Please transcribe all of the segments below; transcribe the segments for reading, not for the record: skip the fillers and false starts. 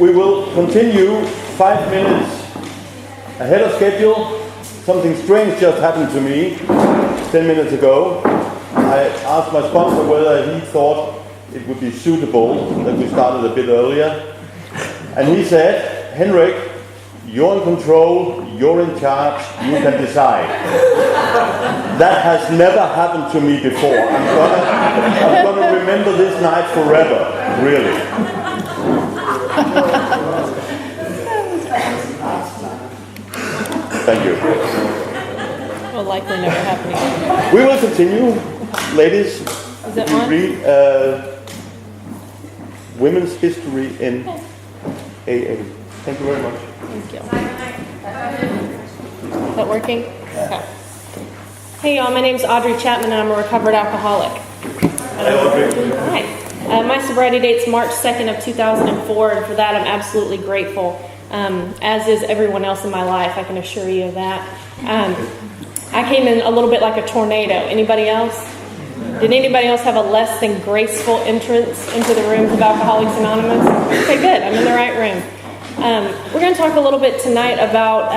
We will continue 5 minutes ahead of schedule. Something strange just happened to me 10 minutes ago. I asked my sponsor whether he thought it would be suitable that we started a bit earlier. And he said, Henrik, you're in control, you're in charge, you can decide. That has never happened to me before. I'm gonna remember this night forever, really. Thank you. Will likely never happen again. We will continue, ladies. Is it on? Read Women's History in AA. Thank you very much. Thank you. Is that working? Okay. Hey y'all, my name's Audrey Chapman and I'm a recovered alcoholic. Hi, Audrey. Hi. My sobriety date's March 2nd of 2004, and for that I'm absolutely grateful, as is everyone else in my life, I can assure you of that. I came in a little bit like a tornado. Anybody else? Did anybody else have a less than graceful entrance into the rooms of Alcoholics Anonymous? Okay, good. I'm in the right room. We're going to talk a little bit tonight about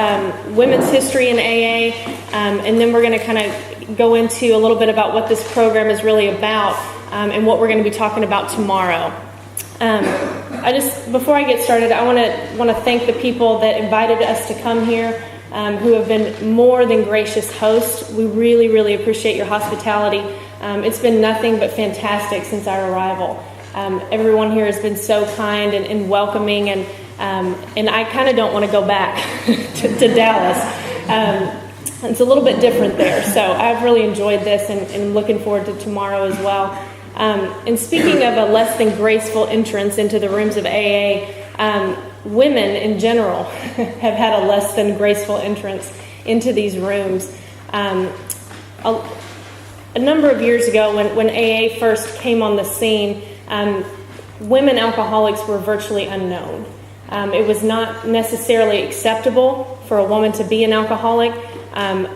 women's history in AA, and then we're going to kind of go into a little bit about what this program is really about, and what we're going to be talking about tomorrow. Before I get started, I want to thank the people that invited us to come here, who have been more than gracious hosts. We really, really appreciate your hospitality. It's been nothing but fantastic since our arrival. Everyone here has been so kind and welcoming, and I kind of don't want to go back to Dallas. It's a little bit different there, so I've really enjoyed this and looking forward to tomorrow as well. And speaking of a less than graceful entrance into the rooms of AA, women in general have had a less than graceful entrance into these rooms. A number of years ago, when AA first came on the scene, women alcoholics were virtually unknown. It was not necessarily acceptable for a woman to be an alcoholic,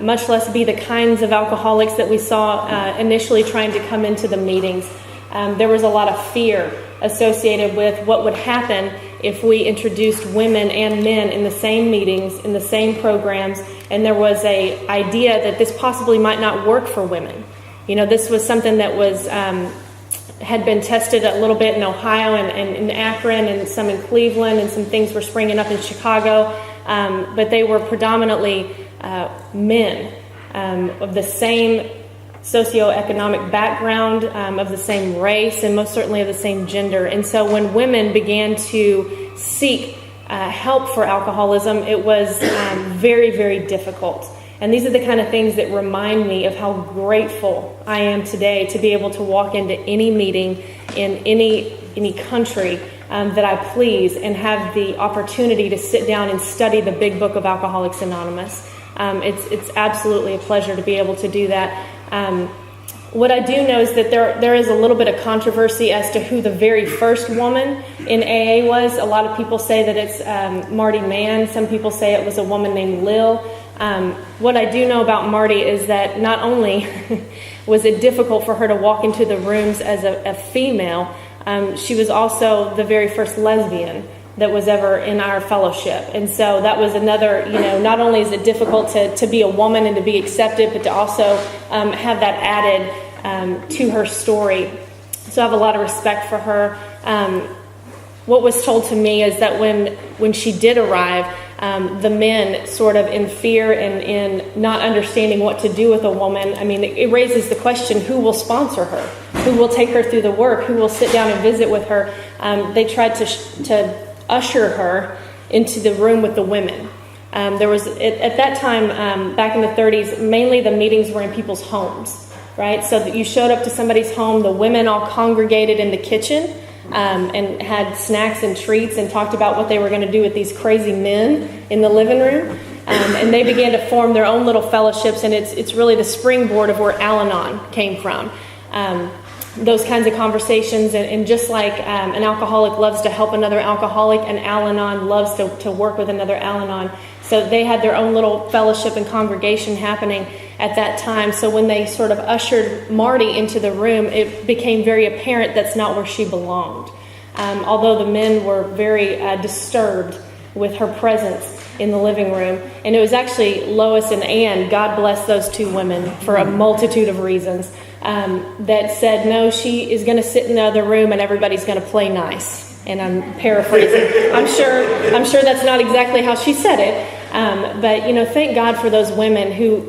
much less be the kinds of alcoholics that we saw initially trying to come into the meetings. There was a lot of fear associated with what would happen if we introduced women and men in the same meetings, in the same programs, and there was an idea that this possibly might not work for women. You know, this was something that was had been tested a little bit in Ohio and in Akron and some in Cleveland, and some things were springing up in Chicago, but they were predominantly men of the same socioeconomic background, of the same race, and most certainly of the same gender. And so when women began to seek help for alcoholism, it was very, very difficult. And these are the kind of things that remind me of how grateful I am today to be able to walk into any meeting in any country that I please and have the opportunity to sit down and study the big book of Alcoholics Anonymous. It's absolutely a pleasure to be able to do that. What I do know is that there is a little bit of controversy as to who the very first woman in AA was. A lot of people say that it's Marty Mann. Some people say it was a woman named Lil. What I do know about Marty is that not only was it difficult for her to walk into the rooms as a female, she was also the very first lesbian that was ever in our fellowship. And so that was another, not only is it difficult to be a woman and to be accepted, but to also have that added to her story. So I have a lot of respect for her. What was told to me is that when she did arrive, the men sort of in fear and in not understanding what to do with a woman, I mean, it raises the question, who will sponsor her? Who will take her through the work? Who will sit down and visit with her? They tried to usher her into the room with the women. There was, at that time, back in the 30s, mainly the meetings were in people's homes, right? So that you showed up to somebody's home, the women all congregated in the kitchen, and had snacks and treats and talked about what they were going to do with these crazy men in the living room. And they began to form their own little fellowships, and it's really the springboard of where Al-Anon came from. Those kinds of conversations, and just like an alcoholic loves to help another alcoholic, an Al-Anon loves to work with another Al-Anon. So they had their own little fellowship and congregation happening at that time. So when they sort of ushered Marty into the room, it became very apparent that's not where she belonged. although the men were very disturbed with her presence in the living room. And it was actually Lois and Anne, God bless those two women for a multitude of reasons, that said, no, she is going to sit in the other room and everybody's going to play nice. And I'm paraphrasing. I'm sure that's not exactly how she said it. But, thank God for those women who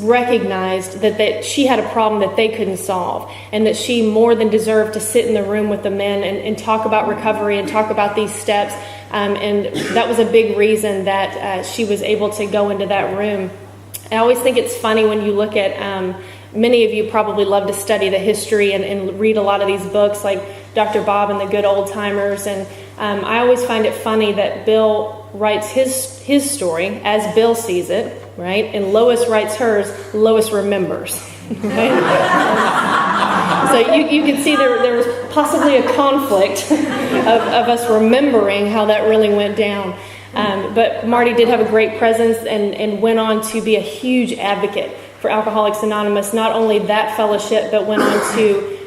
recognized that she had a problem that they couldn't solve, and that she more than deserved to sit in the room with the men and talk about recovery and talk about these steps. And that was a big reason that she was able to go into that room. I always think it's funny when you look at, many of you probably love to study the history and read a lot of these books like Dr. Bob and the Good Old Timers. And I always find it funny that Bill writes his story as Bill sees it, right? And Lois writes hers, Lois remembers. Right? So you can see there was possibly a conflict of us remembering how that really went down. But Marty did have a great presence and went on to be a huge advocate for Alcoholics Anonymous. Not only that fellowship, but went on to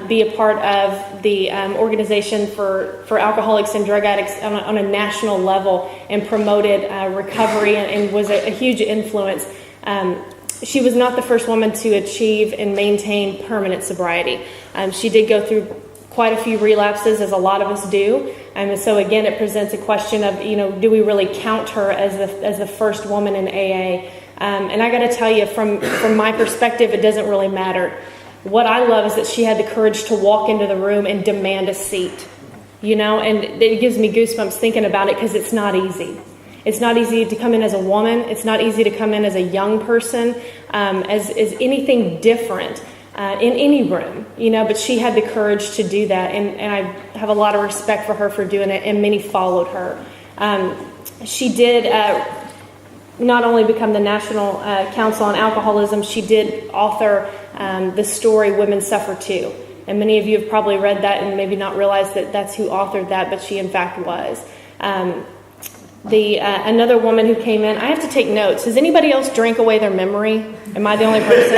be a part of the organization for alcoholics and drug addicts on a national level, and promoted recovery and was a huge influence. She was not the first woman to achieve and maintain permanent sobriety. She did go through quite a few relapses, as a lot of us do. And so again, it presents a question of, do we really count her as the first woman in AA? And I got to tell you, from my perspective, it doesn't really matter. What I love is that she had the courage to walk into the room and demand a seat, and it gives me goosebumps thinking about it, because it's not easy. It's not easy to come in as a woman. It's not easy to come in as a young person, as anything different in any room, but she had the courage to do that. And I have a lot of respect for her for doing it, and many followed her. She did not only become the National Council on Alcoholism, she did author the story Women Suffer Too. And many of you have probably read that and maybe not realized that that's who authored that, but she in fact was. Another woman who came in, I have to take notes. Has anybody else drank away their memory? Am I the only person?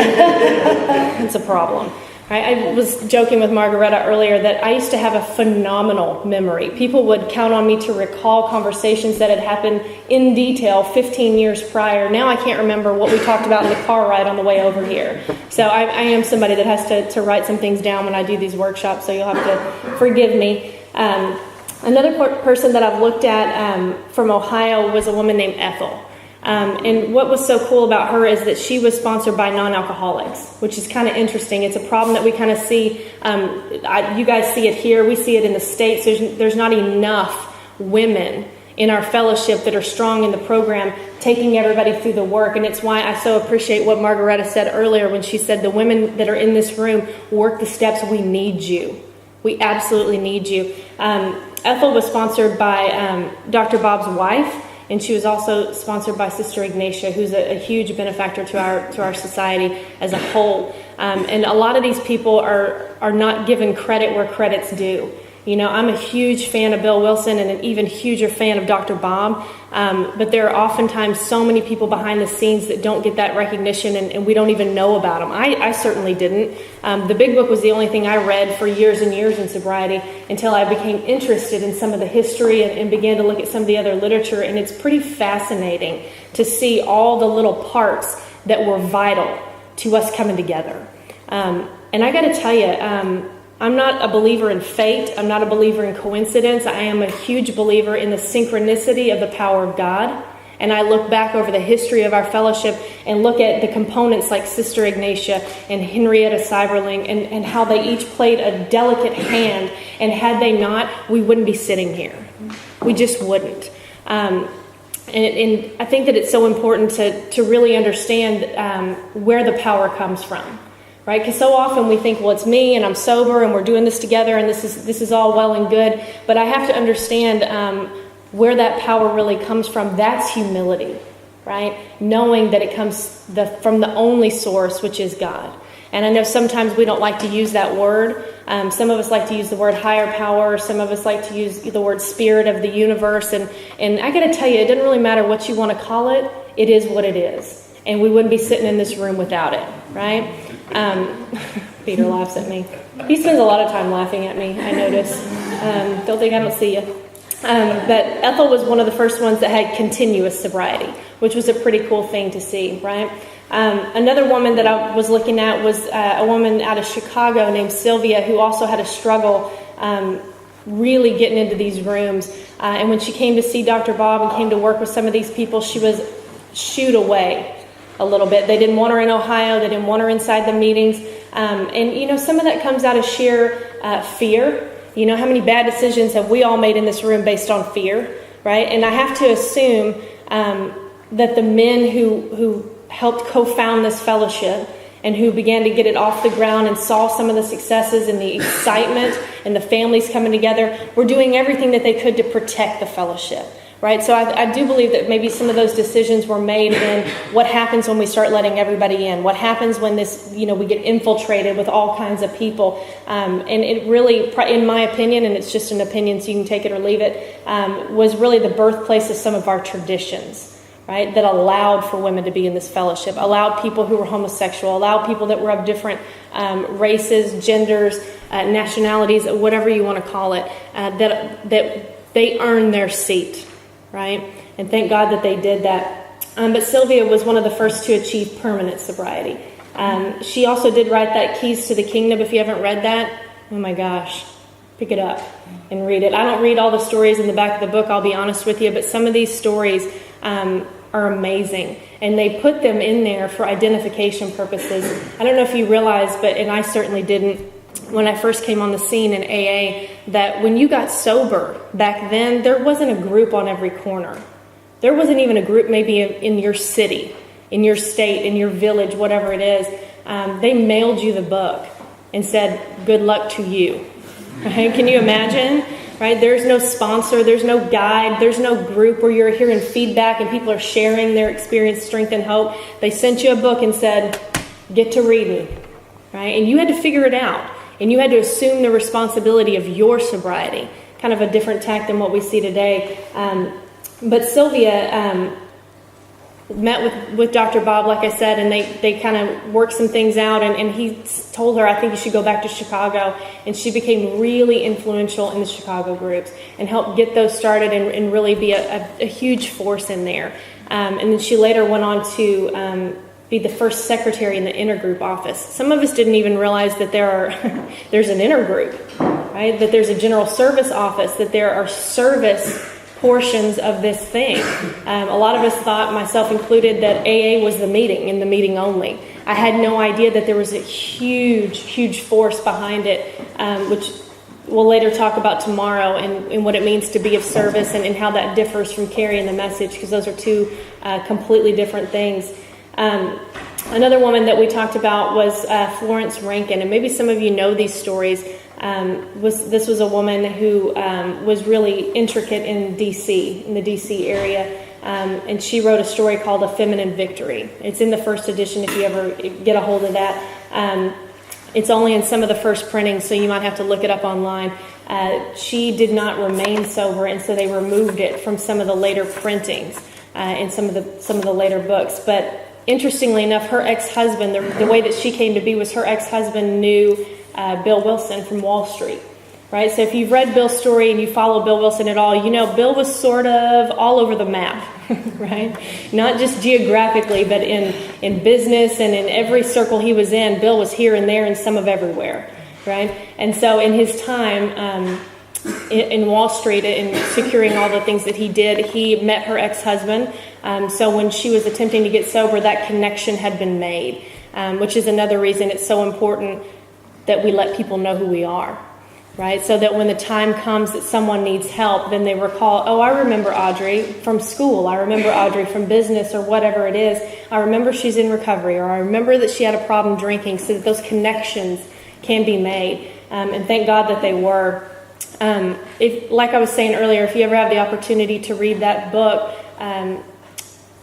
It's a problem. I was joking with Margareta earlier that I used to have a phenomenal memory. People would count on me to recall conversations that had happened in detail 15 years prior. Now I can't remember what we talked about in the car ride on the way over here. So I am somebody that has to write some things down when I do these workshops, so you'll have to forgive me. Another person that I've looked at from Ohio was a woman named Ethel. And what was so cool about her is that she was sponsored by non-alcoholics, which is kind of interesting. It's a problem that we kind of see. You guys see it here. We see it in the States. There's not enough women in our fellowship that are strong in the program, taking everybody through the work. And it's why I so appreciate what Margareta said earlier when she said, the women that are in this room, work the steps. We need you. We absolutely need you. Ethel was sponsored by Dr. Bob's wife. And she was also sponsored by Sister Ignatia, who's a huge benefactor to our society as a whole. And a lot of these people are not given credit where credit's due. I'm a huge fan of Bill Wilson and an even huger fan of Dr. Bob. But there are oftentimes so many people behind the scenes that don't get that recognition, and we don't even know about them. I certainly didn't. The Big Book was the only thing I read for years and years in sobriety until I became interested in some of the history and began to look at some of the other literature. And it's pretty fascinating to see all the little parts that were vital to us coming together. And I got to tell you, I'm not a believer in fate. I'm not a believer in coincidence. I am a huge believer in the synchronicity of the power of God. And I look back over the history of our fellowship and look at the components like Sister Ignatia and Henrietta Seiberling and how they each played a delicate hand. And had they not, we wouldn't be sitting here. We just wouldn't. And I think that it's so important to really understand where the power comes from. Right? Because so often we think, well, it's me and I'm sober and we're doing this together and this is all well and good. But I have to understand where that power really comes from. That's humility, right? Knowing that it comes from the only source, which is God. And I know sometimes we don't like to use that word. Some of us like to use the word higher power. Some of us like to use the word spirit of the universe. And I got to tell you, it doesn't really matter what you want to call it. It is what it is. And we wouldn't be sitting in this room without it, right? Peter laughs at me. He spends a lot of time laughing at me, I notice. Don't think I don't see you. But Ethel was one of the first ones that had continuous sobriety, which was a pretty cool thing to see, right? Another woman that I was looking at was a woman out of Chicago named Sylvia, who also had a struggle really getting into these rooms. And when she came to see Dr. Bob and came to work with some of these people, she was shooed away a little bit. They didn't want her in Ohio. They didn't want her inside the meetings. And, some of that comes out of sheer fear. How many bad decisions have we all made in this room based on fear, right? And I have to assume that the men who helped co-found this fellowship and who began to get it off the ground and saw some of the successes and the excitement and the families coming together were doing everything that they could to protect the fellowship, right? So I do believe that maybe some of those decisions were made in what happens when we start letting everybody in, what happens when this, we get infiltrated with all kinds of people. And it really, in my opinion, and it's just an opinion so you can take it or leave it, was really the birthplace of some of our traditions, right, that allowed for women to be in this fellowship, allowed people who were homosexual, allowed people that were of different races, genders, nationalities, whatever you want to call it, that they earned their seat, right? And thank God that they did that. But Sylvia was one of the first to achieve permanent sobriety. She also did write that Keys to the Kingdom. If you haven't read that, oh my gosh, pick it up and read it. I don't read all the stories in the back of the book, I'll be honest with you, but some of these stories are amazing, and they put them in there for identification purposes. I don't know if you realize, and I certainly didn't when I first came on the scene in AA, that when you got sober back then, there wasn't a group on every corner. There wasn't even a group maybe in your city, in your state, in your village, whatever it is. They mailed you the book and said, good luck to you. Right? Can you imagine? Right? There's no sponsor, there's no guide, there's no group where you're hearing feedback and people are sharing their experience, strength, and hope. They sent you a book and said, get to reading, right? And you had to figure it out, and you had to assume the responsibility of your sobriety. Kind of a different tack than what we see today. But Sylvia met with Dr. Bob, like I said, and they kind of worked some things out, and he told her, I think you should go back to Chicago, and she became really influential in the Chicago groups and helped get those started and really be a huge force in there. And then she later went on to be the first secretary in the intergroup office. Some of us didn't even realize that there's an intergroup, right? That there's a general service office, that there are service portions of this thing. A lot of us thought, myself included, that AA was the meeting and the meeting only. I had no idea that there was a huge force behind it, which we'll later talk about tomorrow, and what it means to be of service and how that differs from carrying the message, because those are two completely different things. Another woman that we talked about was Florence Rankin, and maybe some of you know these stories. This was a woman who was really intricate in the DC area, and she wrote a story called A Feminine Victory. It's in the first edition if you ever get a hold of that. It's only in some of the first printings, so you might have to look it up online. She did not remain sober, and so they removed it from some of the later printings in some of the later books. But interestingly enough, her ex-husband, the way that she came to be was her ex-husband knew Bill Wilson from Wall Street, right? So if you've read Bill's story and you follow Bill Wilson at all, you know Bill was sort of all over the map, right? Not just geographically, but in business and in every circle he was in, Bill was here and there and some of everywhere, right? And so in his time in Wall Street and securing all the things that he did, he met her ex-husband. So when she was attempting to get sober, that connection had been made, which is another reason it's so important that we let people know who we are, right? So that when the time comes that someone needs help, then they recall, oh, I remember Audrey from school. I remember Audrey from business or whatever it is. I remember she's in recovery, or I remember that she had a problem drinking, so that those connections can be made. And thank God that they were. If, like I was saying earlier, if you ever have the opportunity to read that book,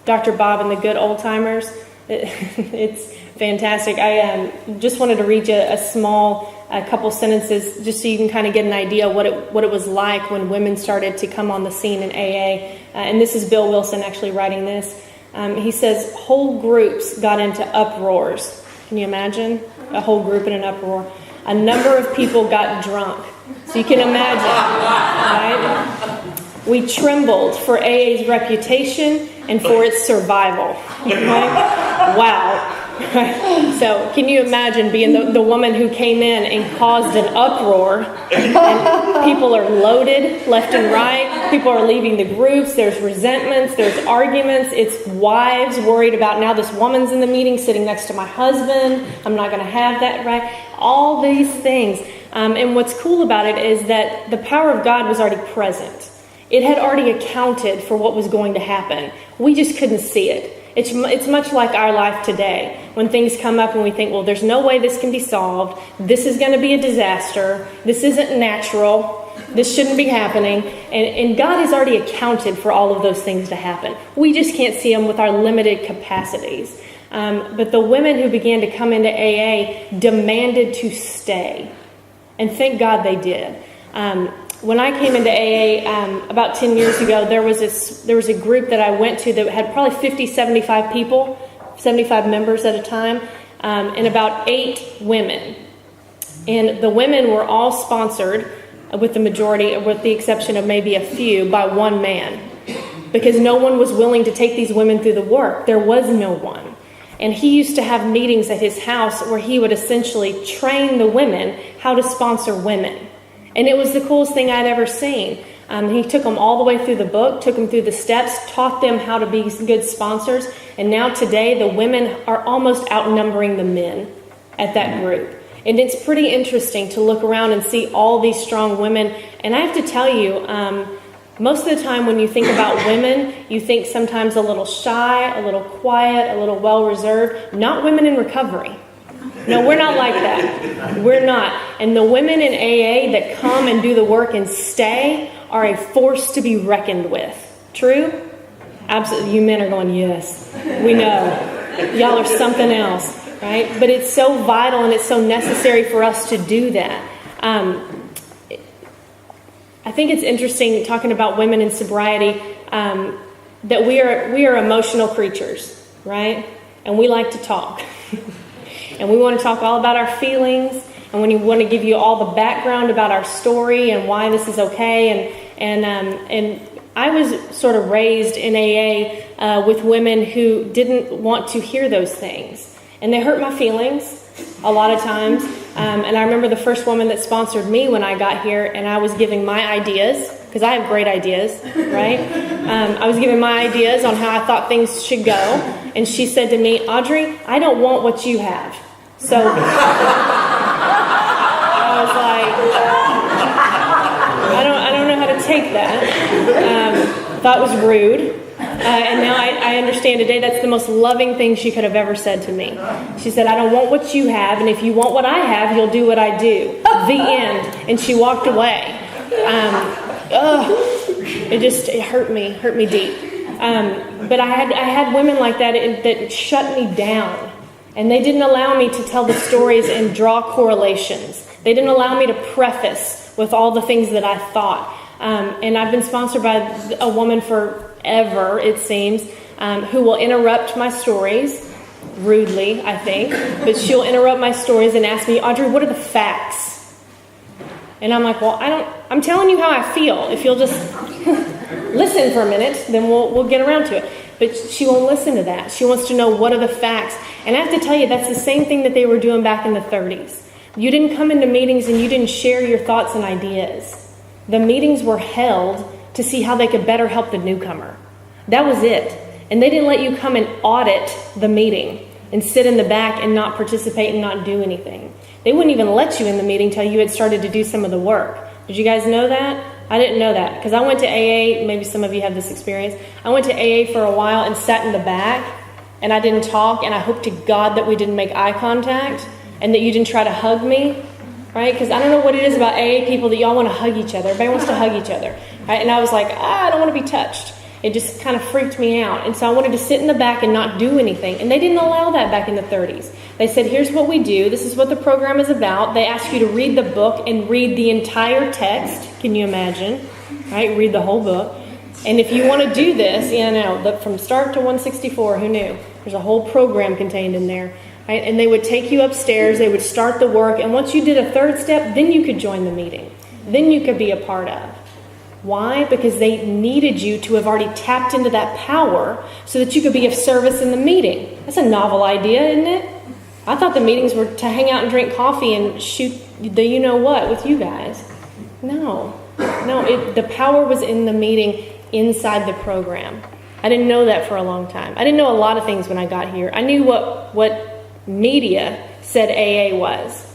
Dr. Bob and the Good Old Timers, it's fantastic. I just wanted to read you a couple sentences just so you can kind of get an idea what it was like when women started to come on the scene in AA. And this is Bill Wilson actually writing this. He says, whole groups got into uproars. Can you imagine? A whole group in an uproar. A number of people got drunk. So you can imagine, right? We trembled for AA's reputation and for its survival. Right? Wow. So can you imagine being the woman who came in and caused an uproar, and people are loaded left and right, people are leaving the groups, there's resentments, there's arguments, it's wives worried about, now this woman's in the meeting sitting next to my husband, I'm not going to have that, right? All these things. And what's cool about it is that the power of God was already present. It had already accounted for what was going to happen. We just couldn't see it. It's much like our life today. When things come up and we think, well, there's no way this can be solved. This is going to be a disaster. This isn't natural. This shouldn't be happening. And God has already accounted for all of those things to happen. We just can't see them with our limited capacities. But the women who began to come into AA demanded to stay. And thank God they did. When I came into AA about 10 years ago, there was a group that I went to that had probably 50, 75 people, 75 members at a time, and about 8 women. And the women were all sponsored, with the exception of maybe a few, by one man. Because no one was willing to take these women through the work. There was no one. And he used to have meetings at his house where he would essentially train the women how to sponsor women. And it was the coolest thing I'd ever seen. He took them all the way through the book, took them through the steps, taught them how to be good sponsors. And now today, the women are almost outnumbering the men at that group. And it's pretty interesting to look around and see all these strong women. And I have to tell you, most of the time when you think about women, you think sometimes a little shy, a little quiet, a little well-reserved. Not women in recovery. No, we're not like that. We're not. And the women in AA that come and do the work and stay are a force to be reckoned with. True? Absolutely. You men are going, yes, we know. Y'all are something else, right? But it's so vital and it's so necessary for us to do that. I think it's interesting talking about women in sobriety, that we are emotional creatures, right? And we like to talk. And we want to talk all about our feelings, and we want to give you all the background about our story and why this is okay. And I was sort of raised in AA with women who didn't want to hear those things, and they hurt my feelings a lot of times. And I remember the first woman that sponsored me when I got here, and I was giving my ideas, because I have great ideas, right? I was giving my ideas on how I thought things should go, and she said to me, Audrey, I don't want what you have. So I was like, I don't know how to take that. Thought it was rude. And now I understand today that's the most loving thing she could have ever said to me. She said, I don't want what you have, and if you want what I have, you'll do what I do. The end. And she walked away. It hurt me deep. But I had women like that shut me down. And they didn't allow me to tell the stories and draw correlations. They didn't allow me to preface with all the things that I thought. And I've been sponsored by a woman forever, it seems, who will interrupt my stories, rudely, I think. But she'll interrupt my stories and ask me, Audrey, what are the facts? And I'm like, well, I'm telling you how I feel. If you'll just listen for a minute, then we'll get around to it. But she won't listen to that. She wants to know what are the facts. And I have to tell you, that's the same thing that they were doing back in the 30s. You didn't come into meetings and you didn't share your thoughts and ideas. The meetings were held to see how they could better help the newcomer. That was it. And they didn't let you come and audit the meeting and sit in the back and not participate and not do anything. They wouldn't even let you in the meeting till you had started to do some of the work. Did you guys know that? I didn't know that because I went to AA. Maybe some of you have this experience. I went to AA for a while and sat in the back, and I didn't talk, and I hope to God that we didn't make eye contact and that you didn't try to hug me, right? Because I don't know what it is about AA people that y'all want to hug each other. Everybody wants to hug each other, right? And I was like, I don't want to be touched. It just kind of freaked me out. And so I wanted to sit in the back and not do anything. And they didn't allow that back in the 30s. They said, here's what we do. This is what the program is about. They ask you to read the book and read the entire text. Can you imagine? Right? Read the whole book. And if you want to do this, from start to 164, who knew? There's a whole program contained in there. Right? And they would take you upstairs. They would start the work. And once you did a third step, then you could join the meeting. then you could be a part of. Why? Because they needed you to have already tapped into that power so that you could be of service in the meeting. That's a novel idea, isn't it? I thought the meetings were to hang out and drink coffee and shoot the you-know-what with you guys. No, the power was in the meeting inside the program. I didn't know that for a long time. I didn't know a lot of things when I got here. I knew what media said AA was,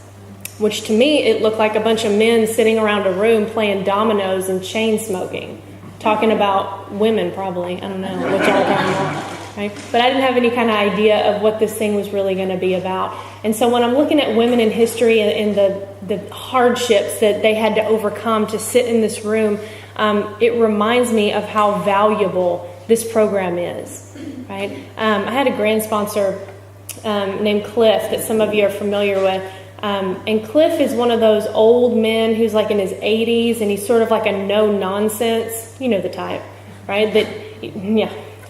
which to me, it looked like a bunch of men sitting around a room playing dominoes and chain smoking, talking about women probably. I don't know what y'all are talking about, right? But I didn't have any kind of idea of what this thing was really going to be about. And so when I'm looking at women in history and the hardships that they had to overcome to sit in this room, it reminds me of how valuable this program is, right? I had a grant sponsor named Cliff that some of you are familiar with. And Cliff is one of those old men who's like in his 80s, and he's sort of like a no-nonsense, you know the type, right?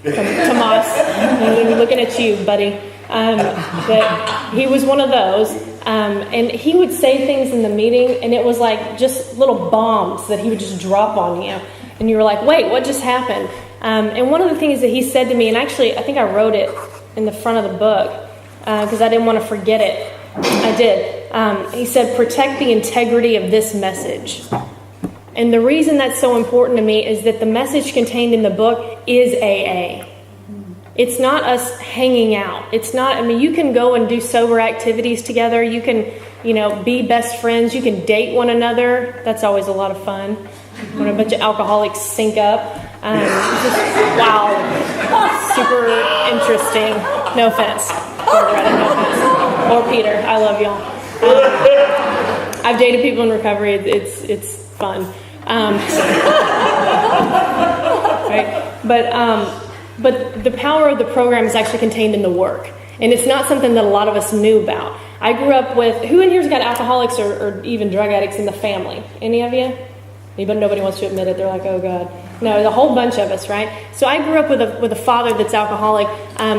Tomas, I'm looking at you, buddy. That he was one of those. And he would say things in the meeting, and it was like just little bombs that he would just drop on you. And you were like, wait, what just happened? And one of the things that he said to me, and actually I think I wrote it in the front of the book because I didn't want to forget it. I did. He said, protect the integrity of this message. And the reason that's so important to me is that the message contained in the book is AA. It's not us hanging out. It's not, I mean, you can go and do sober activities together. You can, be best friends. You can date one another. That's always a lot of fun. When a bunch of alcoholics sync up. Wow. Super interesting. No offense. Margareta, no offense. Or Peter. I love y'all. I've dated people in recovery. It's fun. Right? But the power of the program is actually contained in the work. And it's not something that a lot of us knew about. I grew up with, who in here's got alcoholics or even drug addicts in the family? Any of you? Nobody wants to admit it. They're like, oh God. No, there's a whole bunch of us, right? So I grew up with a father that's alcoholic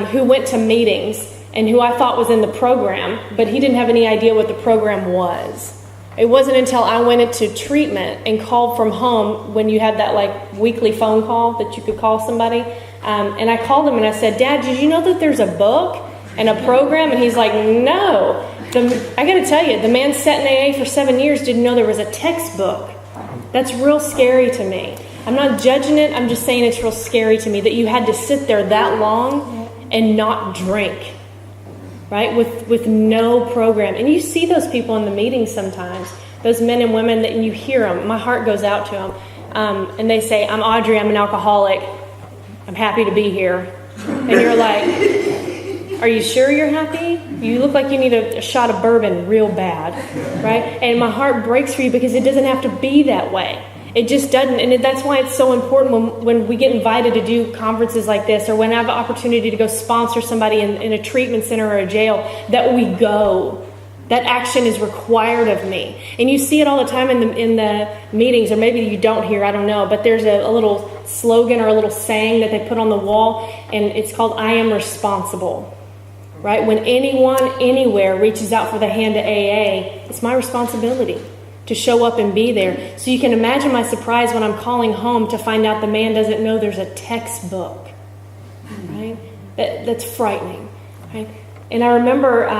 who went to meetings and who I thought was in the program, but he didn't have any idea what the program was. It wasn't until I went into treatment and called from home when you had that like weekly phone call that you could call somebody. And I called him and I said, Dad, did you know that there's a book and a program? And he's like, no. I got to tell you, the man sat in AA for 7 years didn't know there was a textbook. That's real scary to me. I'm not judging it. I'm just saying it's real scary to me that you had to sit there that long and not drink, right? With no program. And you see those people in the meetings sometimes, those men and women that you hear them. My heart goes out to them. And they say, I'm Audrey, I'm an alcoholic. I'm happy to be here. And you're like, are you sure you're happy? You look like you need a shot of bourbon real bad, right? And my heart breaks for you because it doesn't have to be that way. It just doesn't. And that's why it's so important when we get invited to do conferences like this, or when I have an opportunity to go sponsor somebody in a treatment center or a jail, that we go. That action is required of me. And you see it all the time in the meetings, or maybe you don't hear, I don't know, but there's a little slogan or a little saying that they put on the wall, and it's called, I am responsible. Right? When anyone, anywhere reaches out for the hand of AA, it's my responsibility to show up and be there. So you can imagine my surprise when I'm calling home to find out the man doesn't know there's a textbook. Right? That's frightening. Right? And I remember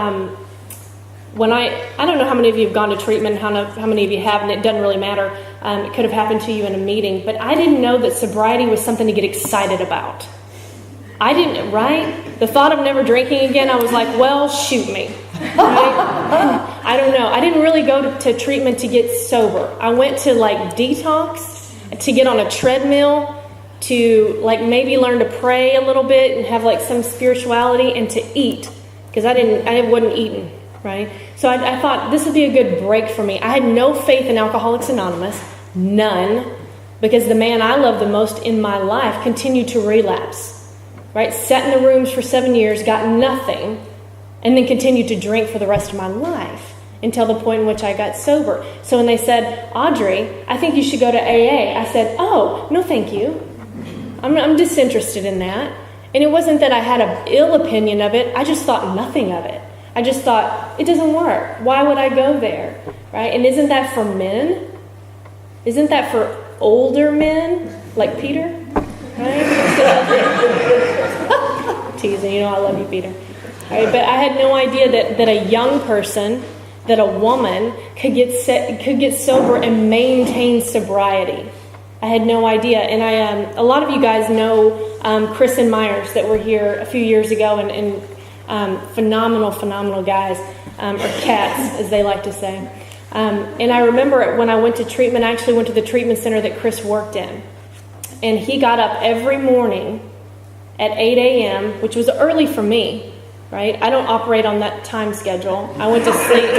when I don't know how many of you have gone to treatment, how many of you haven't, it doesn't really matter. It could have happened to you in a meeting, but I didn't know that sobriety was something to get excited about. I didn't, right? The thought of never drinking again, I was like, well, shoot me. Right? I don't know. I didn't really go to treatment to get sober. I went to like detox, to get on a treadmill, to like maybe learn to pray a little bit and have like some spirituality, and to eat, because I wasn't eating, right? So I thought this would be a good break for me. I had no faith in Alcoholics Anonymous, none, because the man I love the most in my life continued to relapse. Right? Sat in the rooms for 7 years, got nothing, and then continued to drink for the rest of my life until the point in which I got sober. So when they said, Audrey, I think you should go to AA, I said, oh, no thank you. I'm disinterested in that. And it wasn't that I had an ill opinion of it, I just thought nothing of it. I just thought, it doesn't work. Why would I go there? Right? And isn't that for men? Isn't that for older men, like Peter? Right? Teasing, I love you, Peter. Right? But I had no idea that a young person, that a woman could get sober and maintain sobriety. I had no idea. And a lot of you guys know Chris and Myers that were here a few years ago, and phenomenal guys, or cats, as they like to say. And I remember when I went to treatment, I actually went to the treatment center that Chris worked in. And he got up every morning at 8 a.m., which was early for me, right? I don't operate on that time schedule. I went to sleep.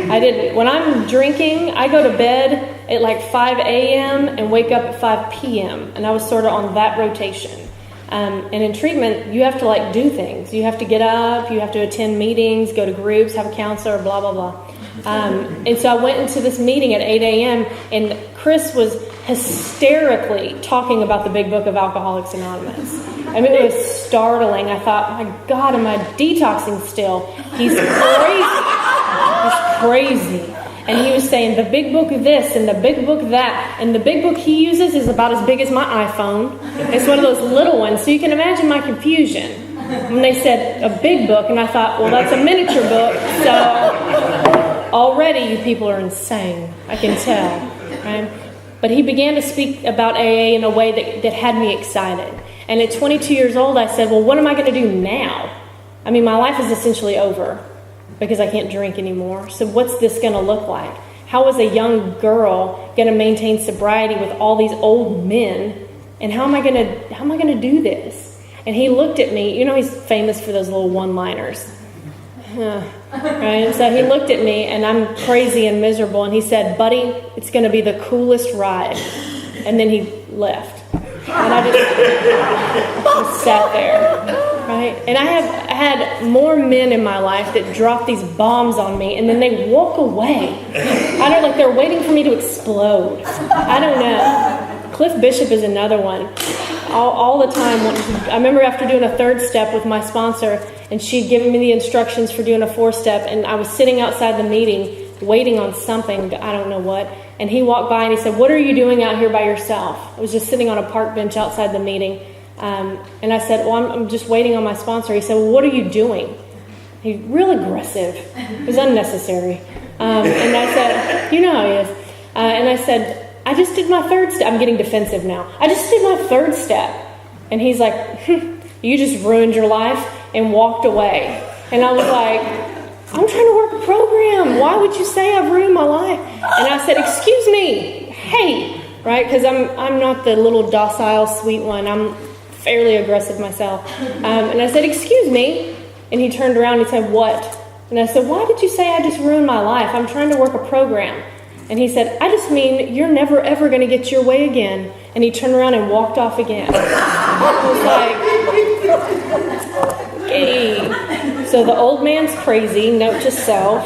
I didn't. When I'm drinking, I go to bed at like 5 a.m. and wake up at 5 p.m. And I was sort of on that rotation. And in treatment, you have to do things. You have to get up, you have to attend meetings, go to groups, have a counselor, blah, blah, blah. And so I went into this meeting at 8 a.m. and Chris was hysterically talking about the big book of Alcoholics Anonymous. I mean, it was startling. I thought, my God, am I detoxing still? He's crazy. And he was saying the big book of this and the big book of that. And the big book he uses is about as big as my iPhone. It's one of those little ones. So you can imagine my confusion when they said a big book. And I thought, well, that's a miniature book. So already you people are insane. I can tell. Right? But he began to speak about AA in a way that had me excited. And at 22 years old, I said, well, what am I going to do now? I mean, my life is essentially over because I can't drink anymore. So what's this going to look like? How is a young girl going to maintain sobriety with all these old men? And how am I going to do this? And he looked at me. He's famous for those little one-liners. Right? And so he looked at me, and I'm crazy and miserable, and he said, buddy, it's going to be the coolest ride. And then he left. And I just sat there, right? And I have had more men in my life that drop these bombs on me, and then they walk away. I don't they're waiting for me to explode. I don't know. Cliff Bishop is another one. All the time. I remember after doing a 3rd step with my sponsor, and she'd given me the instructions for doing a 4th step, and I was sitting outside the meeting waiting on something, I don't know what, and he walked by and he said, what are you doing out here by yourself? I was just sitting on a park bench outside the meeting, and I said, well, I'm just waiting on my sponsor. He said, well, what are you doing? He's real aggressive. It was unnecessary. And I said, you know how he is. And I said, I just did my 3rd step. I'm getting defensive now. I just did my 3rd step. And he's like, you just ruined your life, and walked away. And I was like, I'm trying to work a program. Why would you say I've ruined my life? And I said, excuse me, hey, right? Because I'm not the little docile, sweet one. I'm fairly aggressive myself. And I said, excuse me. And he turned around and he said, what? And I said, why did you say I just ruined my life? I'm trying to work a program. And he said, I just mean you're never, ever going to get your way again. And he turned around and walked off again. I was like, okay. So the old man's crazy, note to self,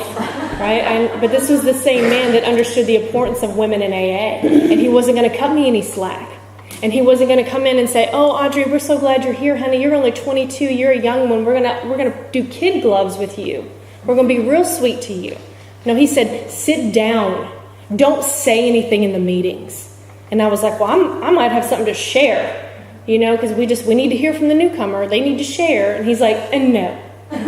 right? But this was the same man that understood the importance of women in AA. And he wasn't going to cut me any slack. And he wasn't going to come in and say, oh, Audrey, we're so glad you're here, honey. You're only 22. You're a young one. We're gonna do kid gloves with you. We're going to be real sweet to you. No, he said, sit down. Don't say anything in the meetings. And I was like, well, I might have something to share, because we need to hear from the newcomer. They need to share. And he's like, no. No.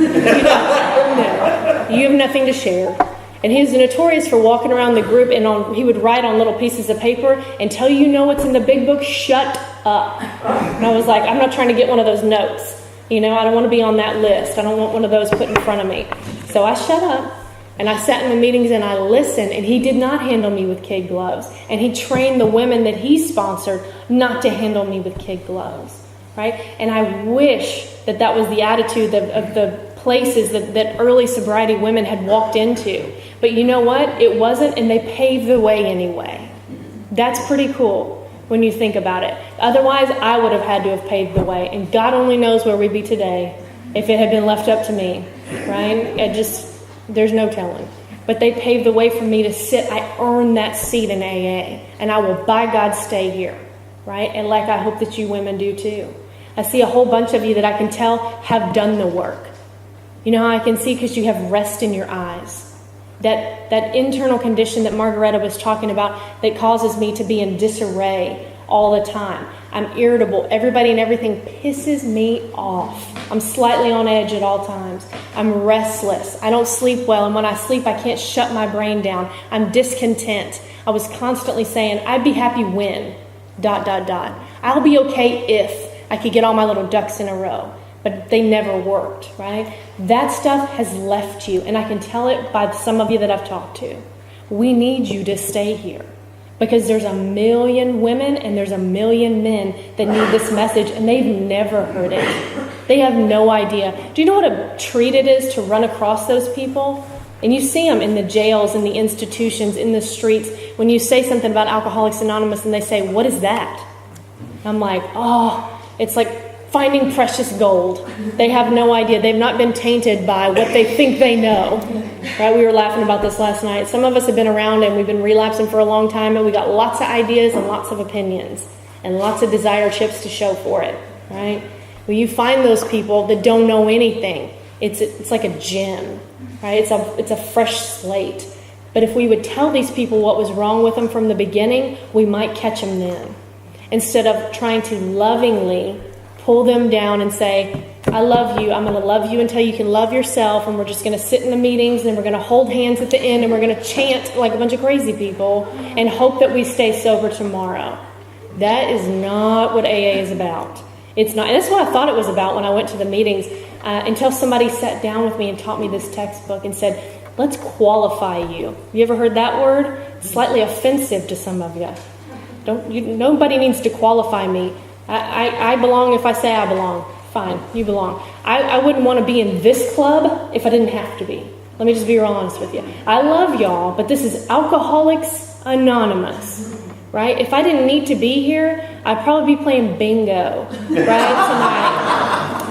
You have nothing to share. And he was notorious for walking around the group, and he would write on little pieces of paper, until you know what's in the big book, shut up. And I was like, I'm not trying to get one of those notes. I don't want to be on that list. I don't want one of those put in front of me. So I shut up. And I sat in the meetings and I listened, and he did not handle me with kid gloves. And he trained the women that he sponsored not to handle me with kid gloves, right? And I wish that was the attitude of the places that early sobriety women had walked into. But you know what? It wasn't, and they paved the way anyway. That's pretty cool when you think about it. Otherwise, I would have had to have paved the way. And God only knows where we'd be today if it had been left up to me, right? There's no telling. But they paved the way for me to sit. I earned that seat in AA. And I will, by God, stay here. Right? And like I hope that you women do too. I see a whole bunch of you that I can tell have done the work. You know how I can see? Because you have rest in your eyes. that internal condition that Margareta was talking about that causes me to be in disarray all the time. I'm irritable. Everybody and everything pisses me off. I'm slightly on edge at all times. I'm restless. I don't sleep well, and when I sleep, I can't shut my brain down. I'm discontent. I was constantly saying, I'd be happy when, ... I'll be okay if I could get all my little ducks in a row. But they never worked, right? That stuff has left you, and I can tell it by some of you that I've talked to. We need you to stay here because there's 1 million women and there's 1 million men that need this message, and they've never heard it. They have no idea. Do you know what a treat it is to run across those people? And you see them in the jails, in the institutions, in the streets. When you say something about Alcoholics Anonymous and they say, what is that? I'm like, oh, it's like finding precious gold. They have no idea. They've not been tainted by what they think they know. Right? We were laughing about this last night. Some of us have been around and we've been relapsing for a long time, and we got lots of ideas and lots of opinions and lots of desire chips to show for it. Right? When you find those people that don't know anything, it's like a gem. Right? It's a fresh slate. But if we would tell these people what was wrong with them from the beginning, we might catch them then. Instead of trying to lovingly pull them down and say, I love you. I'm going to love you until you can love yourself. And we're just going to sit in the meetings and we're going to hold hands at the end and we're going to chant like a bunch of crazy people and hope that we stay sober tomorrow. That is not what AA is about. It's not. And that's what I thought it was about when I went to the meetings until somebody sat down with me and taught me this textbook and said, let's qualify you. You ever heard that word? It's slightly offensive to some of you. Nobody needs to qualify me. I belong if I say I belong. Fine, you belong. I wouldn't want to be in this club if I didn't have to be. Let me just be real honest with you. I love y'all, but this is Alcoholics Anonymous, right? If I didn't need to be here, I'd probably be playing bingo, right, tonight.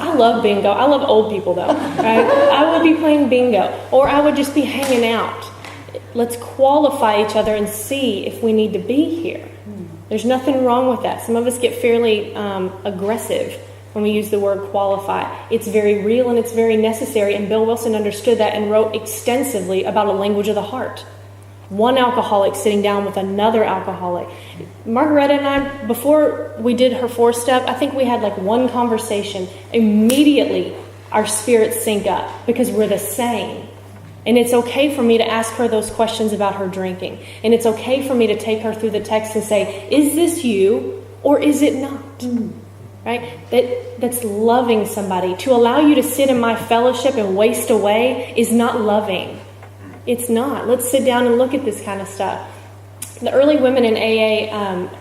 I love bingo. I love old people, though, right? I would be playing bingo, or I would just be hanging out. Let's qualify each other and see if we need to be here. There's nothing wrong with that. Some of us get fairly aggressive when we use the word qualify. It's very real and it's very necessary. And Bill Wilson understood that and wrote extensively about a language of the heart. One alcoholic sitting down with another alcoholic. Margareta and I, before we did her 4-step, I think we had like one conversation. Immediately, our spirits sync up because we're the same. And it's okay for me to ask her those questions about her drinking. And it's okay for me to take her through the text and say, is this you or is it not? Right? That's loving somebody. To allow you to sit in my fellowship and waste away is not loving. It's not. Let's sit down and look at this kind of stuff. The early women in AA,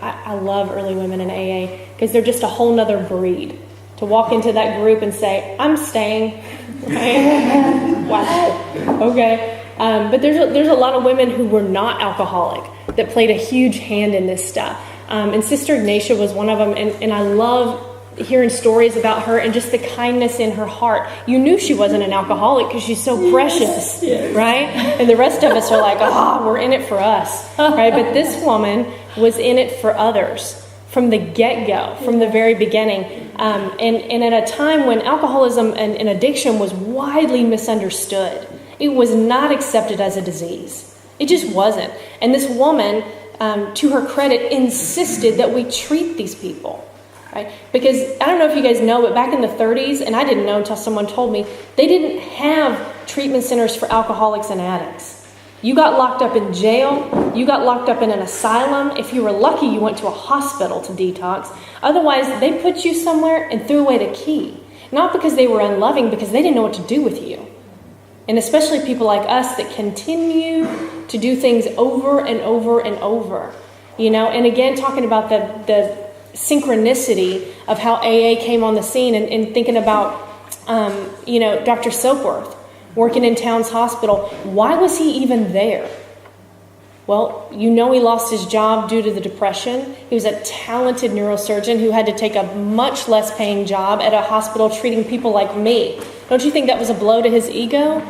I love early women in AA because they're just a whole nother breed. To walk into that group and say, I'm staying. Right? Wow. Okay. But there's a lot of women who were not alcoholic that played a huge hand in this stuff. And Sister Ignatia was one of them. And I love hearing stories about her and just the kindness in her heart. You knew she wasn't an alcoholic because she's so precious, right? And the rest of us are like, we're in it for us, right? But this woman was in it for others from the get-go, from the very beginning. And at a time when alcoholism and addiction was widely misunderstood. It was not accepted as a disease. It just wasn't. And this woman, to her credit, insisted that we treat these people. Right? Because I don't know if you guys know, but back in the 30s, and I didn't know until someone told me, they didn't have treatment centers for alcoholics and addicts. You got locked up in jail. You got locked up in an asylum. If you were lucky, you went to a hospital to detox. Otherwise, they put you somewhere and threw away the key. Not because they were unloving, because they didn't know what to do with you. And especially people like us that continue to do things over and over and over. You know, and again, talking about the synchronicity of how AA came on the scene and thinking about, Dr. Soapworth working in Towns Hospital. Why was he even there? Well, he lost his job due to the depression. He was a talented neurosurgeon who had to take a much less paying job at a hospital treating people like me. Don't you think that was a blow to his ego?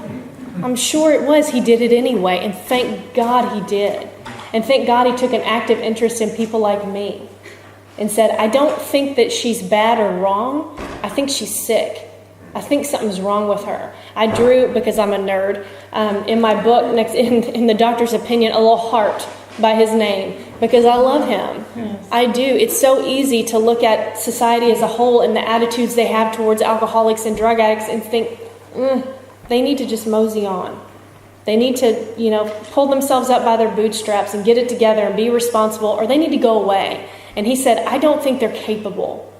I'm sure it was. He did it anyway, and thank God he did. And thank God he took an active interest in people like me. And said, I don't think that she's bad or wrong. I think she's sick. I think something's wrong with her. I drew, because I'm a nerd, in my book, next in the doctor's opinion, a little heart by his name, because I love him. Yes. I do. It's so easy to look at society as a whole and the attitudes they have towards alcoholics and drug addicts and think, they need to just mosey on. They need to, pull themselves up by their bootstraps and get it together and be responsible, or they need to go away. And he said, I don't think they're capable.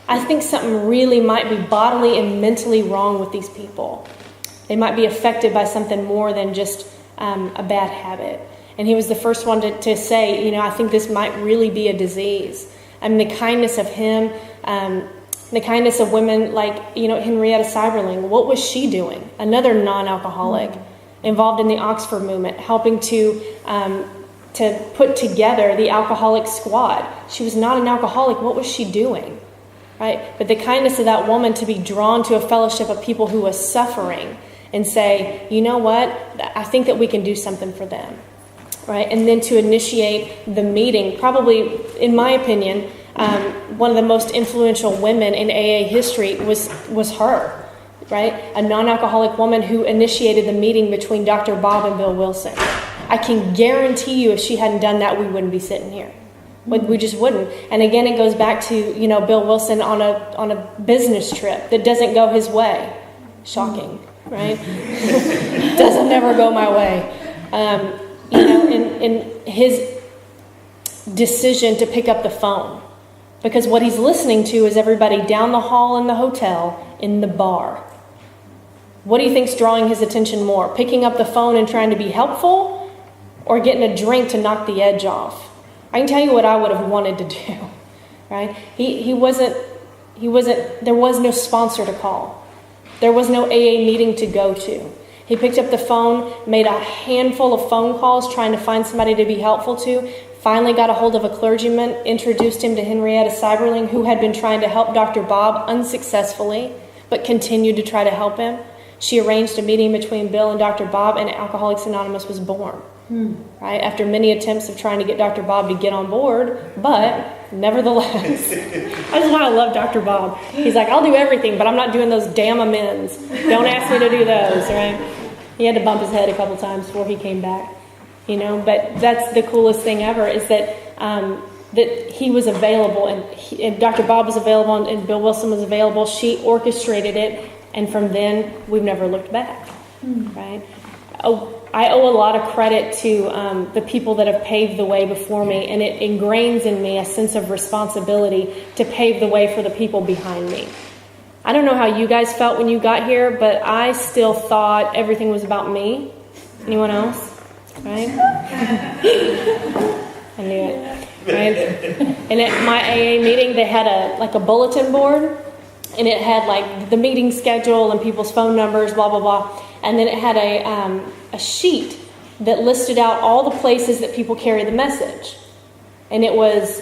I think something really might be bodily and mentally wrong with these people. They might be affected by something more than just a bad habit. And he was the first one to say, I think this might really be a disease. I mean, the kindness of him, the kindness of women like, Henrietta Seiberling. What was she doing? Another non-alcoholic involved in the Oxford movement, helping to put together the alcoholic squad. She was not an alcoholic. What was she doing? Right? But the kindness of that woman to be drawn to a fellowship of people who was suffering and say, you know what? I think that we can do something for them. Right? And then to initiate the meeting, probably, in my opinion, one of the most influential women in AA history was her. Right? A non-alcoholic woman who initiated the meeting between Dr. Bob and Bill Wilson. I can guarantee you if she hadn't done that, we wouldn't be sitting here. We just wouldn't. And again, it goes back to, Bill Wilson on a business trip that doesn't go his way. Shocking, right? Doesn't never go my way. In his decision to pick up the phone. Because what he's listening to is everybody down the hall in the hotel, in the bar. What do you think's drawing his attention more? Picking up the phone and trying to be helpful, or getting a drink to knock the edge off? I can tell you what I would have wanted to do, right? He wasn't, there was no sponsor to call. There was no AA meeting to go to. He picked up the phone, made a handful of phone calls trying to find somebody to be helpful to, finally got a hold of a clergyman, introduced him to Henrietta Seiberling, who had been trying to help Dr. Bob unsuccessfully, but continued to try to help him. She arranged a meeting between Bill and Dr. Bob, and Alcoholics Anonymous was born. Right? After many attempts of trying to get Dr. Bob to get on board, but nevertheless, I just want to love Dr. Bob. He's like, I'll do everything, but I'm not doing those damn amends. Don't ask me to do those, right? He had to bump his head a couple times before he came back, But that's the coolest thing ever is that that he was available, and Dr. Bob was available, and Bill Wilson was available. She orchestrated it, and from then we've never looked back, right? I owe a lot of credit to the people that have paved the way before me, and it ingrains in me a sense of responsibility to pave the way for the people behind me. I don't know how you guys felt when you got here, but I still thought everything was about me. Anyone else? Right? I knew it. Right? And at my AA meeting, they had a bulletin board, and it had like the meeting schedule and people's phone numbers, blah, blah, blah. And then it had a sheet that listed out all the places that people carry the message. And it was,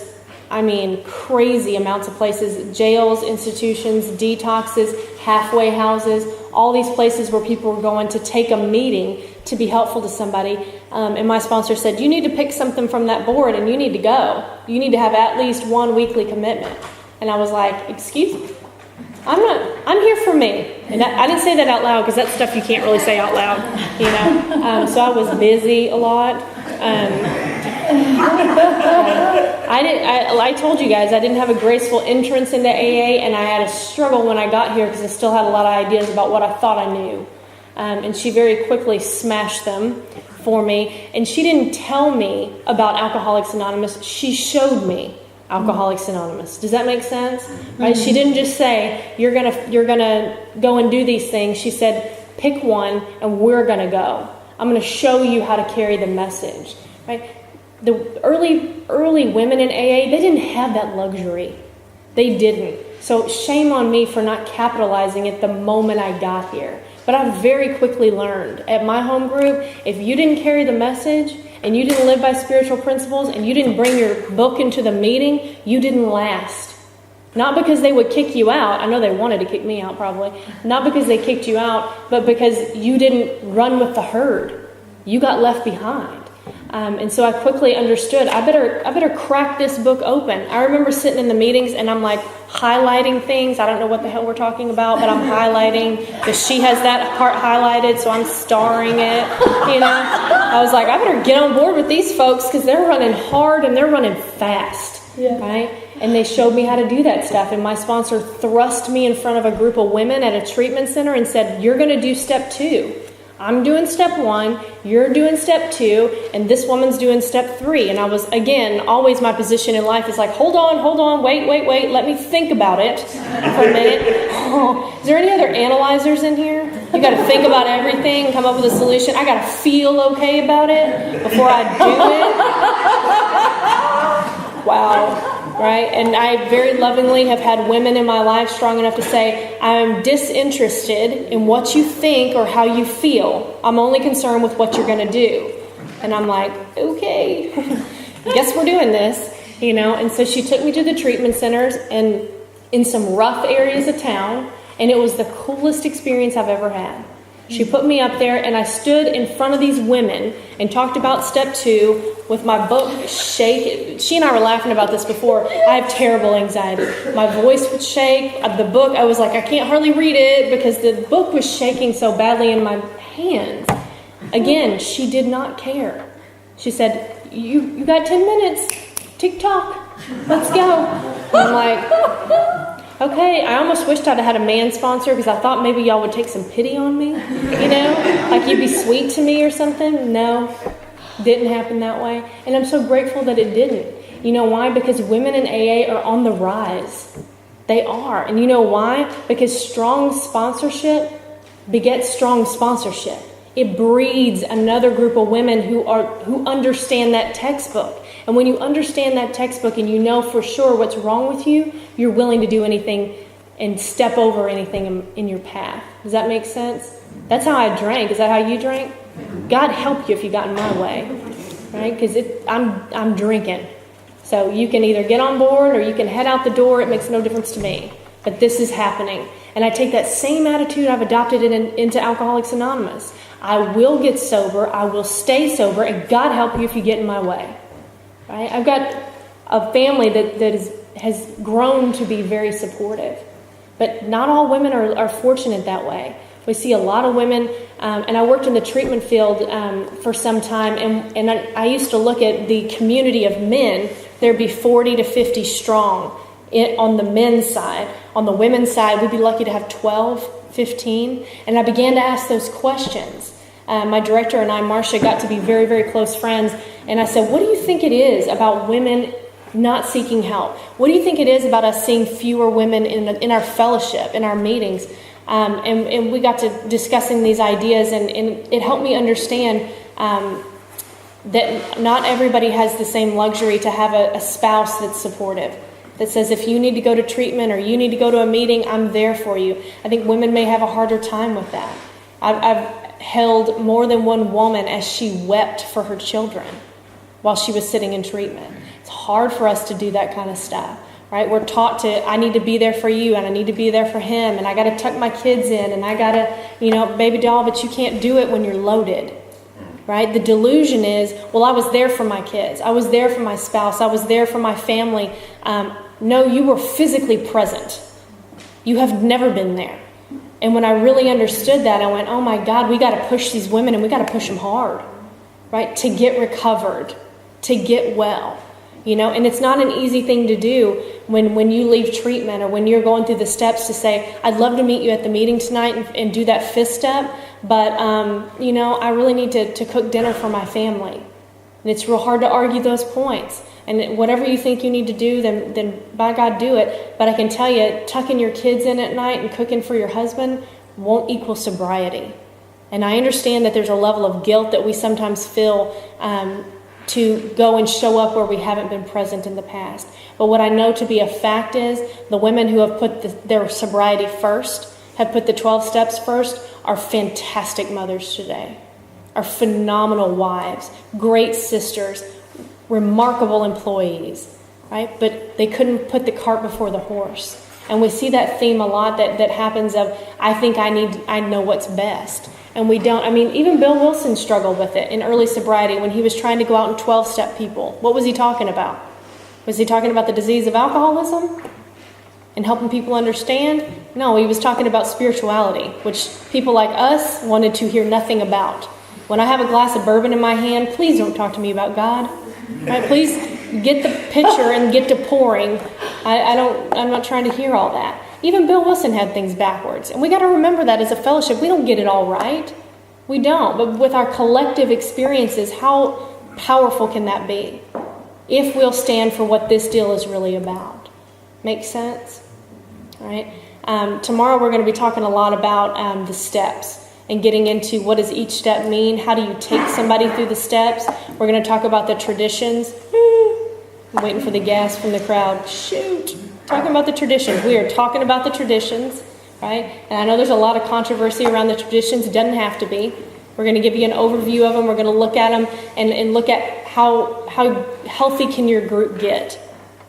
crazy amounts of places. Jails, institutions, detoxes, halfway houses, all these places where people were going to take a meeting to be helpful to somebody. And my sponsor said, you need to pick something from that board and you need to go. You need to have at least one weekly commitment. And I was like, excuse me? I'm here for me. And I didn't say that out loud because that's stuff you can't really say out loud, So I was busy a lot. I told you guys I didn't have a graceful entrance into AA, and I had a struggle when I got here because I still had a lot of ideas about what I thought I knew. And she very quickly smashed them for me. And she didn't tell me about Alcoholics Anonymous. She showed me Alcoholics Anonymous. Does that make sense? Right? She didn't just say, you're gonna go and do these things. She said, pick one and we're gonna go. I'm gonna show you how to carry the message. Right? The early women in AA, they didn't have that luxury. They didn't. So shame on me for not capitalizing it the moment I got here. But I very quickly learned at my home group, if you didn't carry the message and you didn't live by spiritual principles and you didn't bring your book into the meeting, you didn't last. Not because they would kick you out. I know they wanted to kick me out probably. Not because they kicked you out, but because you didn't run with the herd. You got left behind. And so I quickly understood, I better crack this book open. I remember sitting in the meetings and I'm like highlighting things. I don't know what the hell we're talking about, but I'm highlighting because she has that part highlighted, so I'm starring it, I was like, I better get on board with these folks because they're running hard and they're running fast, right? And they showed me how to do that stuff. And my sponsor thrust me in front of a group of women at a treatment center and said, you're going to do step 2. I'm doing step 1, you're doing step 2, and this woman's doing step 3. And I was, again, always my position in life is like, hold on, wait, let me think about it for a minute. Oh, is there any other analyzers in here? You got to think about everything, come up with a solution. I got to feel okay about it before I do it. Wow. Right? And I very lovingly have had women in my life strong enough to say, I'm disinterested in what you think or how you feel. I'm only concerned with what you're going to do. And I'm like, okay, guess we're doing this, And so she took me to the treatment centers and in some rough areas of town. And it was the coolest experience I've ever had. She put me up there and I stood in front of these women and talked about step 2 with my book shaking. She and I were laughing about this before. I have terrible anxiety. My voice would shake. The book, I was like, I can't hardly read it because the book was shaking so badly in my hands. Again, she did not care. She said, you got 10 minutes. Tick-tock. Let's go. And I'm like, okay, I almost wished I'd had a man sponsor because I thought maybe y'all would take some pity on me, like you'd be sweet to me or something. No, didn't happen that way. And I'm so grateful that it didn't. You know why? Because women in AA are on the rise. They are. And you know why? Because strong sponsorship begets strong sponsorship. It breeds another group of women who understand that textbook. And when you understand that textbook and you know for sure what's wrong with you, you're willing to do anything and step over anything in your path. Does that make sense? That's how I drank. Is that how you drank? God help you if you got in my way, right? Because I'm drinking. So you can either get on board or you can head out the door. It makes no difference to me. But this is happening. And I take that same attitude, I've adopted it into Alcoholics Anonymous. I will get sober. I will stay sober. And God help you if you get in my way. Right? I've got a family that has grown to be very supportive. But not all women are fortunate that way. We see a lot of women, and I worked in the treatment field for some time, and I used to look at the community of men. There'd be 40 to 50 strong on the men's side. On the women's side, we'd be lucky to have 12, 15. And I began to ask those questions. My director and I, Marcia, got to be very, very close friends. And I said, what do you think it is about women not seeking help? What do you think it is about us seeing fewer women in our fellowship, in our meetings? And we got to discussing these ideas, and it helped me understand that not everybody has the same luxury to have a spouse that's supportive, that says, if you need to go to treatment or you need to go to a meeting, I'm there for you. I think women may have a harder time with that. I've held more than one woman as she wept for her children while she was sitting in treatment. It's hard for us to do that kind of stuff, right? We're taught I need to be there for you and I need to be there for him and I got to tuck my kids in and I got to, baby doll, but you can't do it when you're loaded, right? The delusion is, well, I was there for my kids. I was there for my spouse. I was there for my family. No, you were physically present. You have never been there. And when I really understood that, I went, oh my God, we got to push these women and we got to push them hard, right? To get recovered, to get well, and it's not an easy thing to do when you leave treatment or when you're going through the steps to say, I'd love to meet you at the meeting tonight and do that 5th step, but, I really need to cook dinner for my family. And it's real hard to argue those points. And whatever you think you need to do, then by God, do it. But I can tell you, tucking your kids in at night and cooking for your husband won't equal sobriety. And I understand that there's a level of guilt that we sometimes feel to go and show up where we haven't been present in the past. But what I know to be a fact is the women who have put their sobriety first, have put the 12 steps first, are fantastic mothers today, are phenomenal wives, great sisters, remarkable employees, right? But they couldn't put the cart before the horse. And we see that theme a lot that happens of, I think I know what's best. And we don't. I mean, even Bill Wilson struggled with it in early sobriety when he was trying to go out and 12-step people. What was he talking about? Was he talking about the disease of alcoholism and helping people understand? No, he was talking about spirituality, which people like us wanted to hear nothing about. When I have a glass of bourbon in my hand, please don't talk to me about God. Right? Please get the pitcher and get to pouring. I'm not trying to hear all that. Even Bill Wilson had things backwards. And we got to remember that as a fellowship. We don't get it all right. We don't. But with our collective experiences, how powerful can that be? If we'll stand for what this deal is really about. Make sense? All right. Tomorrow we're going to be talking a lot about the steps and getting into what does each step mean? How do you take somebody through the steps? We're going to talk about the traditions. I'm waiting for the gas from the crowd. Shoot. Talking about the traditions. We are talking about the traditions, right? And I know there's a lot of controversy around the traditions. It doesn't have to be. We're going to give you an overview of them. We're going to look at them and look at how healthy can your group get,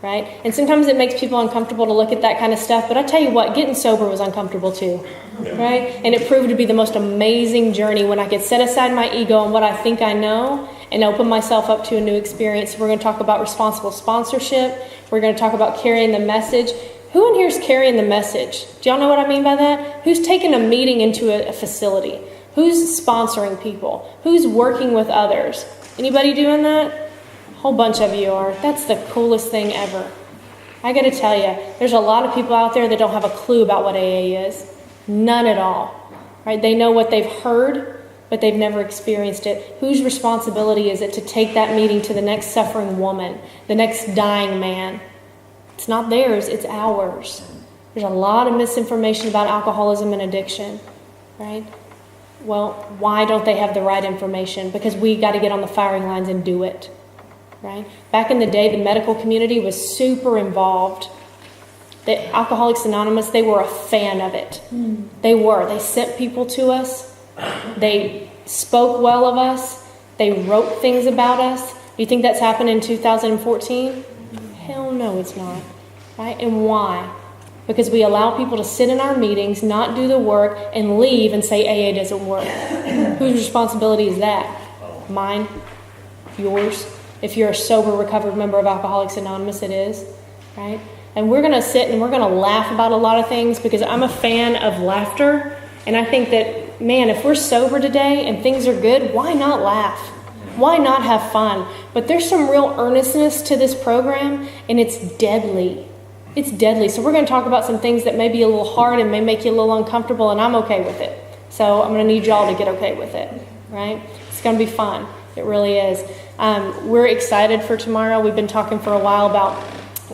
right? And sometimes it makes people uncomfortable to look at that kind of stuff. But I tell you what, getting sober was uncomfortable too, right? And it proved to be the most amazing journey when I could set aside my ego and what I think I know and open myself up to a new experience. We're going to talk about responsible sponsorship. We're going to talk about carrying the message. Who in here is carrying the message? Do y'all know what I mean by that? Who's taking a meeting into a facility? Who's sponsoring people? Who's working with others? Anybody doing that? A whole bunch of you are. That's the coolest thing ever. I got to tell you, there's a lot of people out there that don't have a clue about what AA is. None at all. Right? They know what they've heard, but they've never experienced it. Whose responsibility is it to take that meeting to the next suffering woman, the next dying man? It's not theirs, it's ours. There's a lot of misinformation about alcoholism and addiction, right? Well, why don't they have the right information? Because we got to get on the firing lines and do it, right? Back in the day, the medical community was super involved. The Alcoholics Anonymous, they were a fan of it. They were. They sent people to us. They spoke well of us. They wrote things about us. Do you think that's happened in 2014? Hell no, it's not. Right? And why? Because we allow people to sit in our meetings, not do the work, and leave and say AA doesn't work. Whose responsibility is that? Mine? Yours? If you're a sober, recovered member of Alcoholics Anonymous, it is. Right? And we're going to sit and we're going to laugh about a lot of things because I'm a fan of laughter. And I think that, man, if we're sober today and things are good, why not laugh? Why not have fun? But there's some real earnestness to this program, and it's deadly. It's deadly. So we're going to talk about some things that may be a little hard and may make you a little uncomfortable, and I'm okay with it. So I'm going to need y'all to get okay with it, right? It's going to be fun. It really is. We're excited for tomorrow. We've been talking for a while about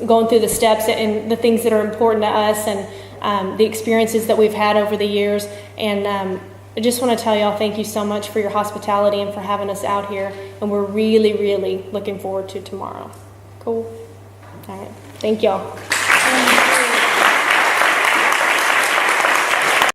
going through the steps and the things that are important to us and the experiences that we've had over the years. And I just want to tell y'all thank you so much for your hospitality and for having us out here. And we're really, really looking forward to tomorrow. Cool? All right. Thank y'all.